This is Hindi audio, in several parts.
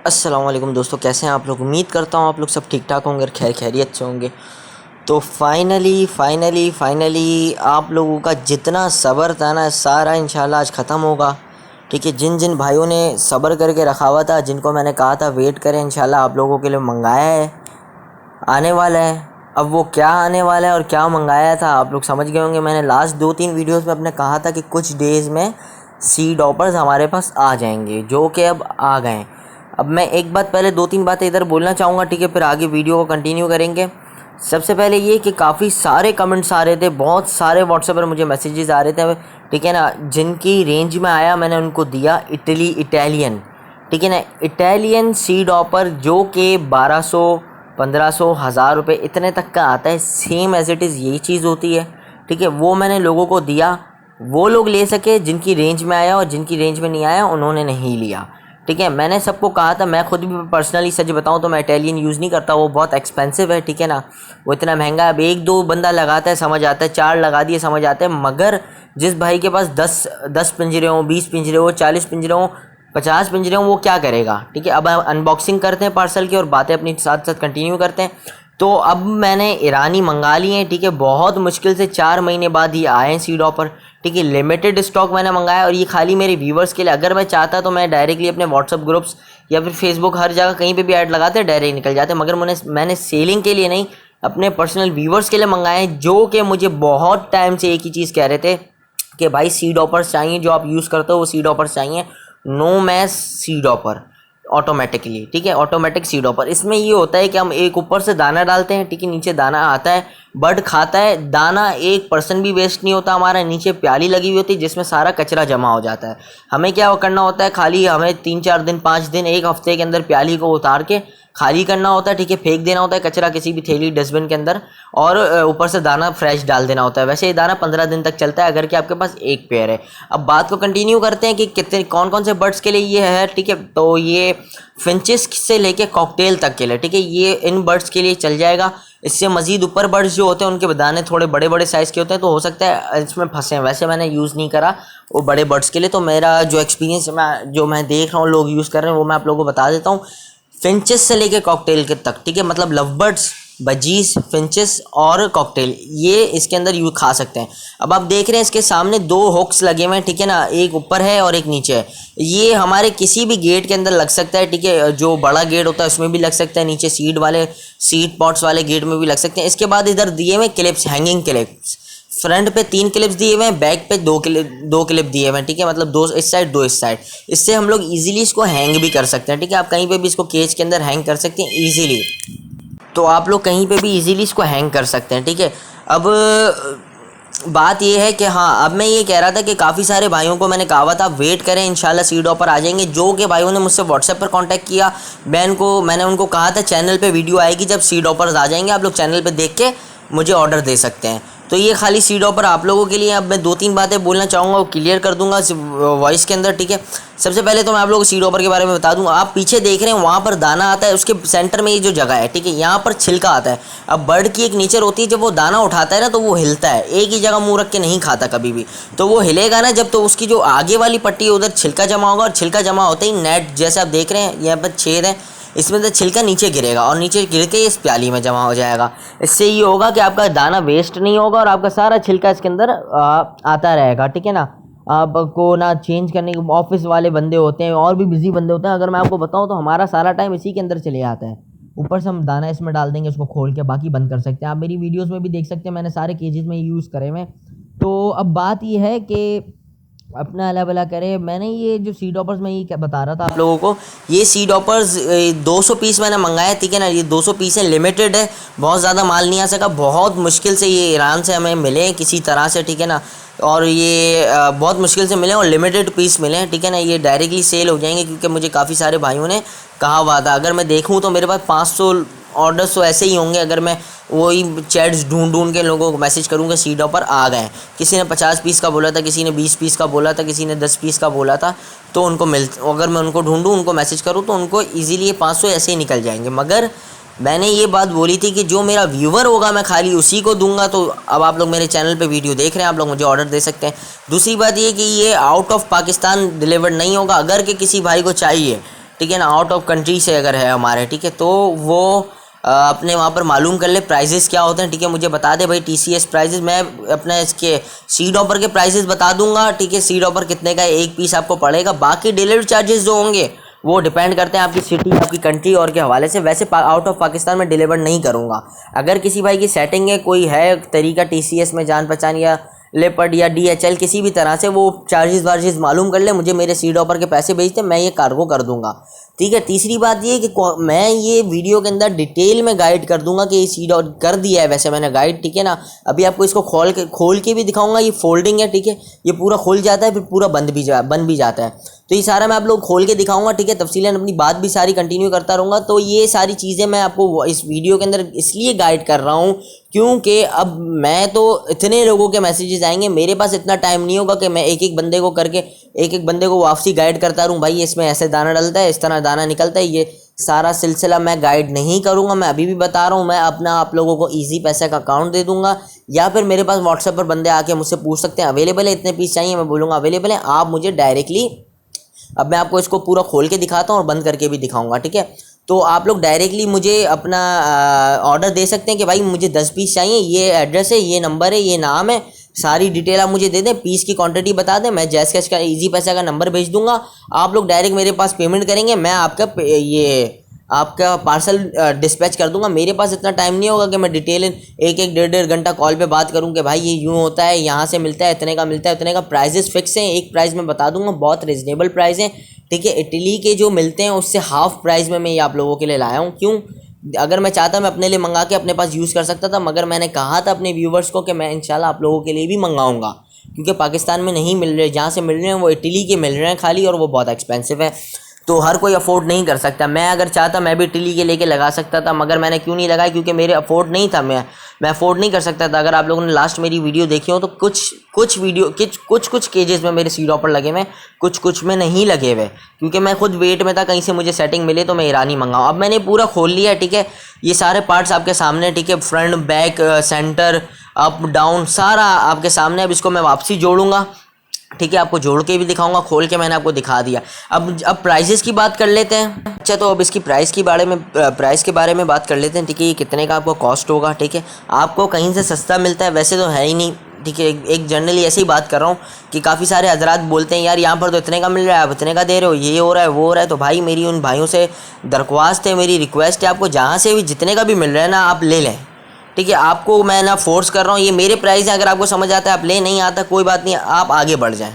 अस्सलाम वालेकुम दोस्तों, कैसे हैं आप लोग। उम्मीद करता हूँ आप लोग सब ठीक ठाक होंगे और खैर खैरियत से होंगे। तो फाइनली आप लोगों का जितना सब्र था ना, सारा इंशाल्लाह आज ख़त्म होगा। ठीक है, जिन जिन भाइयों ने सब्र करके रखा हुआ था, जिनको मैंने कहा था वेट करें, इंशाल्लाह आप लोगों के लिए मंगाया है, आने वाला है। अब वो क्या आने वाला है और क्या मंगाया था आप लोग समझ गए होंगे। मैंने लास्ट 2-3 वीडियोस में अपने कहा था कि कुछ डेज़ में सीड ऑपर्स हमारे पास आ जाएंगे, जो कि अब आ गए। अब मैं एक बात पहले 2-3 बातें इधर बोलना चाहूँगा, ठीक है, फिर आगे वीडियो को कंटिन्यू करेंगे। सबसे पहले ये कि काफ़ी सारे कमेंट्स आ रहे थे, बहुत सारे व्हाट्सएप पर मुझे मैसेजेस आ रहे थे, ठीक है ना, जिनकी रेंज में आया मैंने उनको दिया इटालियन, ठीक है ना, इटालियन सीड ऑपर, जो कि 1200, 1500, 1000 रुपये इतने तक का आता है। सेम एज इट इज़ यही चीज़ होती है, ठीक है। वो मैंने लोगों को दिया, वो लोग ले सके जिनकी रेंज में आया, और जिनकी रेंज में नहीं आया उन्होंने नहीं लिया, ठीक है। मैंने सबको कहा था, मैं खुद भी पर्सनली सच बताऊं तो मैं इटालियन यूज़ नहीं करता, वो बहुत एक्सपेंसिव है, ठीक है ना, वो इतना महंगा है। अब 1-2 बंदा लगाता है समझ आता है, 4 लगा दिए समझ आते हैं, मगर जिस भाई के पास 10 पिंजरे हों, 20 पिंजरे हों, 40 पिंजरे हों, 50 पिंजरे हों, वो क्या करेगा, ठीक है। अब अनबॉक्सिंग करते हैं पार्सल की और बातें अपनी साथ साथ कंटिन्यू करते हैं। तो अब मैंने ईरानी मंगा लिए हैं, ठीक है, बहुत मुश्किल से 4 महीने बाद ये आए हैं सीड ऑफर, ठीक है। लिमिटेड स्टॉक मैंने मंगाया, और ये खाली मेरे व्यूवर्स के लिए। अगर मैं चाहता तो मैं डायरेक्टली अपने व्हाट्सअप ग्रुप्स या फिर फेसबुक, हर जगह कहीं पे भी ऐड लगाते डायरेक्ट निकल जाते, मगर मैंने सेलिंग के लिए नहीं, अपने पर्सनल व्यूवर्स के लिए मंगाए हैं, जो कि मुझे बहुत टाइम से एक ही चीज़ कह रहे थे कि भाई सीड ऑफर्स चाहिए, जो आप यूज़ करते हो वो सीड ऑफर्स चाहिए। No mess seed offer automatically, ठीक है, ऑटोमेटिक सीड ऑफर। इसमें ये होता है कि हम एक ऊपर से दाना डालते हैं, ठीक है, नीचे दाना आता है, बर्ड खाता है दाना, 1% भी वेस्ट नहीं होता हमारा। नीचे प्याली लगी हुई होती है जिसमें सारा कचरा जमा हो जाता है। हमें क्या करना होता है, खाली हमें 3-4 दिन, 5 दिन, एक हफ्ते के अंदर प्याली को उतार के खाली करना होता है, ठीक है, फेंक देना होता है कचरा किसी भी थैली डस्टबिन के अंदर, और ऊपर से दाना फ्रेश डाल देना होता है। वैसे ये दाना 15 दिन तक चलता है अगर कि आपके पास एक पेयर है। अब बात को कंटिन्यू करते हैं कि कितने कौन कौन से बर्ड्स के लिए ये है, ठीक है। तो ये फिंचेस से लेके कॉकटेल तक के लिए, ठीक है, ये इन बर्ड्स के लिए चल जाएगा। इससे मज़ीद ऊपर बर्ड्स जो होते हैं उनके दाने थोड़े बड़े बड़े साइज़ के होते हैं, तो हो सकता है इसमें फंसे। वैसे मैंने यूज़ नहीं करा वो बड़े बर्ड्स के लिए, तो मेरा जो एक्सपीरियंस जो मैं देख रहा हूँ लोग यूज़ कर रहे हैं वो मैं आप लोगों को बता देता हूँ। फिंचेस से लेके कॉकटेल के तक, ठीक है, मतलब लव बर्ड्स, बजीज, फिंचेस और कॉकटेल, ये इसके अंदर यू खा सकते हैं। अब आप देख रहे हैं इसके सामने 2 हुक्स लगे हुए हैं, ठीक है ना, एक ऊपर है और एक नीचे है। ये हमारे किसी भी गेट के अंदर लग सकता है, ठीक है, जो बड़ा गेट होता है उसमें भी लग सकता है, नीचे सीड पॉट्स वाले गेट में भी लग सकते हैं। इसके बाद इधर दिए हुए क्लिप्स, हैंगिंग क्लिप्स, फ्रंट पे 3 क्लिप्स दिए हुए हैं, बैक पे 2 क्लिप दिए हुए हैं, ठीक है, मतलब 2 इस साइड 2 इस साइड। इससे हम लोग इजीली इसको हैंग भी कर सकते हैं, ठीक है, आप कहीं पे भी इसको केज के अंदर हैंग कर सकते हैं इजीली। तो आप लोग कहीं पे भी इजीली इसको हैंग कर सकते हैं, ठीक है। अब बात ये है कि हाँ, अब मैं ये कह रहा था कि काफ़ी सारे भाइयों को मैंने कहा था वेट करें, इंशाल्लाह सीड ऑफर आ जाएंगे। जो कि भाइयों ने मुझसे व्हाट्सएप पर कांटेक्ट किया, मैंने उनको कहा था चैनल पे वीडियो आएगी जब सीड ऑफर्स आ जाएंगे, आप लोग चैनल पे देख के मुझे ऑर्डर दे सकते हैं। तो ये खाली सीड ऑफर आप लोगों के लिए। अब मैं 2-3 बातें बोलना चाहूँगा, वो क्लियर कर दूंगा वॉइस के अंदर, ठीक है। सबसे पहले तो मैं आप लोगों को सीड ऑफर के बारे में बता दूंगा। आप पीछे देख रहे हैं वहाँ पर दाना आता है, उसके सेंटर में ये जो जगह है, ठीक है, यहाँ पर छिलका आता है। अब बर्ड की एक नेचर होती है, जब वो दाना उठाता है ना तो वो हिलता है, एक ही जगह मुँह रख के नहीं खाता कभी भी। तो वो हिलेगा ना जब, तो उसकी जो आगे वाली पट्टी है उधर छिलका जमा होगा, और छिलका जमा होते ही नेट जैसे आप देख रहे हैं यहाँ पर छेद है, इसमें से छिलका नीचे गिरेगा और नीचे गिर के इस प्याली में जमा हो जाएगा। इससे ये होगा कि आपका दाना वेस्ट नहीं होगा और आपका सारा छिलका इसके अंदर आता रहेगा, ठीक है ना। आपको ना चेंज करने के, ऑफिस वाले बंदे होते हैं और भी बिजी बंदे होते हैं, अगर मैं आपको बताऊं तो हमारा सारा टाइम इसी के अंदर चले जाता है। ऊपर से हम दाना इसमें डाल देंगे, उसको खोल के बाकी बंद कर सकते हैं। आप मेरी वीडियोज़ में भी देख सकते हैं, मैंने सारे केजेस में यूज़ करे हुए। तो अब बात ये है कि अपना अल्लाह भला करे। मैंने ये जो सीड ऑफर्स में ये क्या बता रहा था आप लोगों को, ये सीड ऑफर्स 200 पीस मैंने मंगाए, ठीक है ना। ये 200 पीस है, लिमिटेड है, बहुत ज़्यादा माल नहीं आ सका, बहुत मुश्किल से ये ईरान से हमें मिले किसी तरह से, ठीक है ना। और ये बहुत मुश्किल से मिले और लिमिटेड पीस मिले हैं, ठीक है ना। ये डायरेक्टली सेल हो जाएंगे क्योंकि मुझे काफ़ी सारे भाइयों ने कहा हुआ था। अगर मैं देखूँ तो मेरे पास 500 ऑर्डर्स तो ऐसे ही होंगे, अगर मैं वही चैट्स ढूंढ के लोगों को मैसेज करूँगा सीड ऑफर आ गए। किसी ने 50 पीस का बोला था, किसी ने 20 पीस का बोला था, किसी ने 10 पीस का बोला था, तो उनको अगर मैं उनको ढूंढूँ, उनको मैसेज करूँ तो उनको ईज़िली ये 500 ऐसे ही निकल जाएंगे। मगर मैंने ये बात बोली थी कि जो मेरा व्यूवर होगा मैं खाली उसी को दूंगा। तो अब आप लोग मेरे चैनल पे वीडियो देख रहे हैं, आप लोग मुझे ऑर्डर दे सकते हैं। दूसरी बात ये कि ये आउट ऑफ पाकिस्तान डिलीवर्ड नहीं होगा। अगर कि किसी भाई को चाहिए, ठीक है ना, आउट ऑफ कंट्री से अगर है हमारे, ठीक है, तो वो अपने वहाँ पर मालूम कर ले प्राइजेस क्या होते हैं, ठीक है, मुझे बता दे भाई TCS प्राइजेस। मैं अपना इसके सीड ऑफर के प्राइजेस बता दूंगा, ठीक है, सीड ऑफर कितने का एक पीस आपको पड़ेगा। बाकी डिलीवरी चार्जेस जो होंगे वो डिपेंड करते हैं आपकी सिटी, आपकी कंट्री और के हवाले से। वैसे आउट ऑफ पाकिस्तान में डिलीवर नहीं करूँगा। अगर किसी भाई की सेटिंग है, कोई है तरीका TCS में जान पहचान या लेपर्ड या DHL किसी भी तरह से, वो चार्जेस वार्जेस मालूम कर ले, मुझे मेरे सीड ऑफर के पैसे भेजते, मैं ये कार्गो कर दूंगा, ठीक है। तीसरी बात ये कि मैं ये वीडियो के अंदर डिटेल में गाइड कर दूंगा कि ये सीड ऑफर कर दिया है वैसे मैंने गाइड, ठीक है ना। अभी आपको इसको खोल के भी दिखाऊंगा। ये फोल्डिंग है, ठीक है, ये पूरा खुल जाता है फिर पूरा बंद भी जाता है। तो ये सारा मैं आप लोग खोल के दिखाऊंगा, ठीक है, तफसीलन अपनी बात भी सारी कंटिन्यू करता रहूँगा। तो ये सारी चीज़ें मैं आपको इस वीडियो के अंदर इसलिए गाइड कर रहा हूँ क्योंकि अब मैं तो इतने लोगों के मैसेजेस आएंगे, मेरे पास इतना टाइम नहीं होगा कि मैं एक एक बंदे को करके एक एक बंदे को वापसी गाइड करता रहूँ, भाई इसमें ऐसे दाना डलता है, इस तरह दाना निकलता है। ये सारा सिलसिला मैं गाइड नहीं करूँगा। मैं अभी भी बता रहा हूँ, मैं अपना आप लोगों को ईजी पैसे का अकाउंट दे दूँगा, या फिर मेरे पास व्हाट्सएप पर बंदे आके मुझसे पूछ सकते हैं अवेलेबल है, इतने पीस चाहिए, मैं बोलूँगा अवेलेबल है। आप मुझे डायरेक्टली, अब मैं आपको इसको पूरा खोल के दिखाता हूँ और बंद करके भी दिखाऊंगा, ठीक है। तो आप लोग डायरेक्टली मुझे अपना ऑर्डर दे सकते हैं कि भाई मुझे 10 पीस चाहिए, ये एड्रेस है, ये नंबर है, ये नाम है, सारी डिटेल आप मुझे दे दें, पीस की क्वांटिटी बता दें, मैं जैस कैश का ईजी पैसा का नंबर भेज दूंगा। आप लोग डायरेक्ट मेरे पास पेमेंट करेंगे, मैं आपका पार्सल डिस्पैच कर दूंगा। मेरे पास इतना टाइम नहीं होगा कि मैं डिटेल एक एक डेढ़ घंटा कॉल पे बात करूं कि भाई ये यूँ होता है, यहाँ से मिलता है, इतने का मिलता है, इतने का। प्राइजेस फिक्स हैं, एक प्राइस में बता दूंगा, बहुत रिजनेबल प्राइस है, ठीक है। इटली के जो मिलते हैं उससे हाफ प्राइस में मैं ये आप लोगों के लिए लाया हूँ। क्यों? अगर मैं चाहता मैं अपने लिए मंगा के अपने पास यूज़ कर सकता था, मगर मैंने कहा था अपने व्यूवर्स को कि मैं इंशाल्लाह आप लोगों के लिए भी मंगाऊंगा, क्योंकि पाकिस्तान में नहीं मिल रहे, जहाँ से मिल रहे हैं वो इटली के मिल रहे हैं खाली, और वो बहुत एक्सपेंसिव है, तो हर कोई अफोर्ड नहीं कर सकता। मैं अगर चाहता मैं भी इटली के लेके लगा सकता था, मगर मैंने क्यों नहीं लगाया, क्योंकि मेरे अफोर्ड नहीं था, मैं अफोर्ड नहीं कर सकता था। अगर आप लोगों ने लास्ट मेरी वीडियो देखी हो तो कुछ केजेस में मेरे सीड ऑफर लगे हुए, कुछ में नहीं लगे हुए, क्योंकि मैं खुद वेट में था, कहीं से मुझे सेटिंग मिले तो मैं ईरानी मंगाऊँ। अब मैंने पूरा खोल लिया, ठीक है, ये सारे पार्ट्स आपके सामने, ठीक है, front back centre up down सारा आपके सामने। अब इसको मैं वापसी जोड़ूंगा, ठीक है, आपको जोड़ के भी दिखाऊंगा, खोल के मैंने आपको दिखा दिया। अब प्राइजेस की बात कर लेते हैं। अच्छा, तो अब इसकी प्राइस के बारे में बात कर लेते हैं, ठीक है। ये कितने का आपको कॉस्ट होगा, ठीक है, आपको कहीं से सस्ता मिलता है वैसे तो है ही नहीं, ठीक है। एक जनरली ऐसे ही बात कर रहा हूँ कि काफ़ी सारे हजरात बोलते हैं यार यहाँ पर तो इतने का मिल रहा है, आप इतने का दे रहे हो, ये हो रहा है वो हो रहा है। तो भाई मेरी उन भाइयों से दरख्वास्त है, मेरी रिक्वेस्ट है, आपको जहाँ से भी जितने का भी मिल रहा है ना आप ले लें, ठीक है। आपको मैं ना फोर्स कर रहा हूँ, ये मेरे प्राइस है, अगर आपको समझ आता है आप ले, नहीं आता कोई बात नहीं, आप आगे बढ़ जाएं,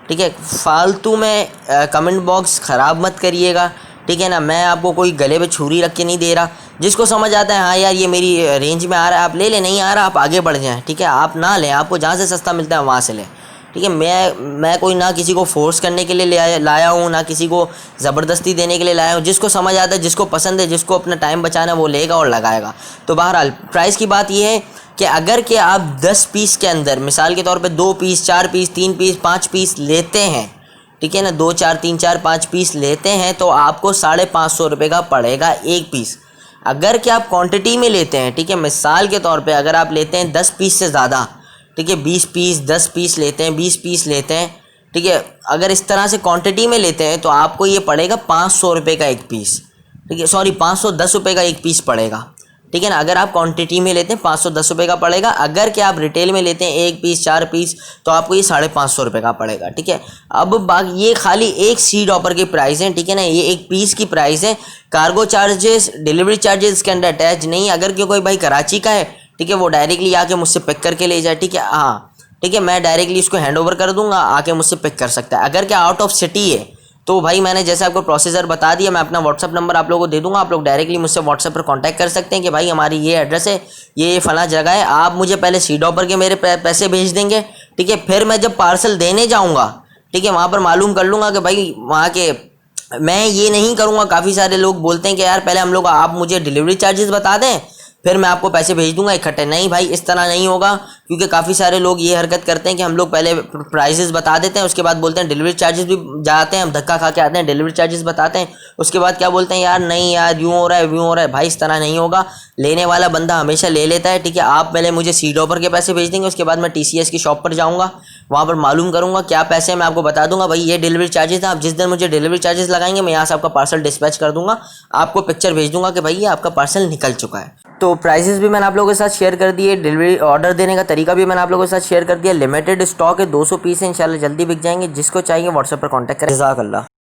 ठीक है। फालतू में कमेंट बॉक्स ख़राब मत करिएगा, ठीक है ना। मैं आपको कोई गले पे छुरी रख के नहीं दे रहा, जिसको समझ आता है हाँ यार ये मेरी रेंज में आ रहा है आप ले लें, नहीं आ रहा आप आगे बढ़ जाएं, ठीक है। आप ना लें, आपको जहाँ से सस्ता मिलता है वहाँ से लें, ठीक है। मैं कोई ना किसी को फोर्स करने के लिए लाया हूँ, ना किसी को ज़बरदस्ती देने के लिए लाया हूँ। जिसको समझ आता है, जिसको पसंद है, जिसको अपना टाइम बचाना है वो लेगा और लगाएगा। तो बहरहाल प्राइस की बात ये है कि अगर कि आप 10 पीस के अंदर मिसाल के तौर पे 2 पीस 4 पीस 3 पीस 5 पीस लेते हैं, ठीक है ना, 2 4 3 4 5 पीस लेते हैं तो आपको 550 रुपये का पड़ेगा एक पीस। अगर कि आप क्वांटिटी में लेते हैं, ठीक है, मिसाल के तौर पे अगर आप लेते हैं 10 पीस से ज़्यादा, ठीक है, 20 पीस 10 पीस लेते हैं, 20 पीस लेते हैं, ठीक है, अगर इस तरह से क्वांटिटी में लेते हैं तो आपको ये पड़ेगा 500 रुपये का एक पीस, ठीक है, सॉरी 510 रुपये का एक पीस पड़ेगा, ठीक है ना। अगर आप क्वांटिटी में लेते हैं 510 रुपये का पड़ेगा, अगर कि आप रिटेल में लेते हैं 1 पीस 4 पीस तो आपको ये 550 रुपये का पड़ेगा, ठीक है। अब बाकी ये खाली एक सीड ऑफर की प्राइस है, ठीक है ना, ये एक पीस की प्राइस है। कार्गो चार्जेस डिलीवरी चार्जेस के अंदर अटैच नहीं। अगर कोई भाई कराची का है, ठीक है, वो डायरेक्टली आके मुझसे पिक करके ले जाए, ठीक है, हाँ ठीक है, मैं डायरेक्टली उसको हैंड ओवर कर दूंगा, आके मुझसे पिक कर सकता है। अगर क्या आउट ऑफ सिटी है तो भाई मैंने जैसे आपको प्रोसीजर बता दिया, मैं अपना व्हाट्सअप नंबर आप लोगों को दे दूंगा, आप लोग डायरेक्टली मुझसे व्हाट्सअप पर कांटेक्ट कर सकते हैं कि भाई हमारी ये एड्रेस है, ये फला जगह है, आप मुझे पहले सीड ऑफर के मेरे पैसे भेज देंगे, ठीक है। फिर मैं जब पार्सल देने जाऊँगा, ठीक है, वहाँ पर मालूम कर लूँगा कि भाई वहाँ के, मैं ये नहीं करूँगा। काफ़ी सारे लोग बोलते हैं कि यार पहले आप मुझे डिलीवरी चार्जेस बता दें फिर मैं आपको पैसे भेज दूंगा इकट्ठे। नहीं भाई, इस तरह नहीं होगा, क्योंकि काफ़ी सारे लोग ये हरकत करते हैं कि हम लोग पहले प्राइसेस बता देते हैं, उसके बाद बोलते हैं डिलीवरी चार्जेस भी जाते हैं, हम धक्का खा के आते हैं, डिलीवरी चार्जेस बताते हैं, उसके बाद क्या बोलते हैं यार नहीं यार यूँ हो रहा है व्यूँ हो रहा है। भाई इस तरह नहीं होगा, लेने वाला बंदा हमेशा ले लेता है, ठीक है। आप पहले मुझे सीड ऑफर के पैसे भेज देंगे, उसके बाद मैं TCS की शॉप पर जाऊँगा, वहाँ पर मालूम करूँगा क्या पैसे हैं, मैं आपको बता दूंगा भाई ये डिलीवरी चार्जेस हैं। आप जिस दिन मुझे डिलीवरी चार्जेस लगाएंगे मैं यहाँ से आपका पार्सल डिस्पैच कर दूंगा, आपको पिक्चर भेज दूंगा कि भाई ये आपका पार्सल निकल चुका है। तो प्राइसेस भी मैंने आप लोगों के साथ शेयर कर दिए, डिलीवरी ऑर्डर देने का तरीका भी मैंने आप लोगों के साथ शेयर कर दिया। लिमिटेड स्टॉक है, 200 पीस है, इंशाल्लाह जल्दी बिक जाएंगे। जिसको चाहिए व्हाट्सएप पर कॉन्टैक्ट करें। जज़ाकल्लाह।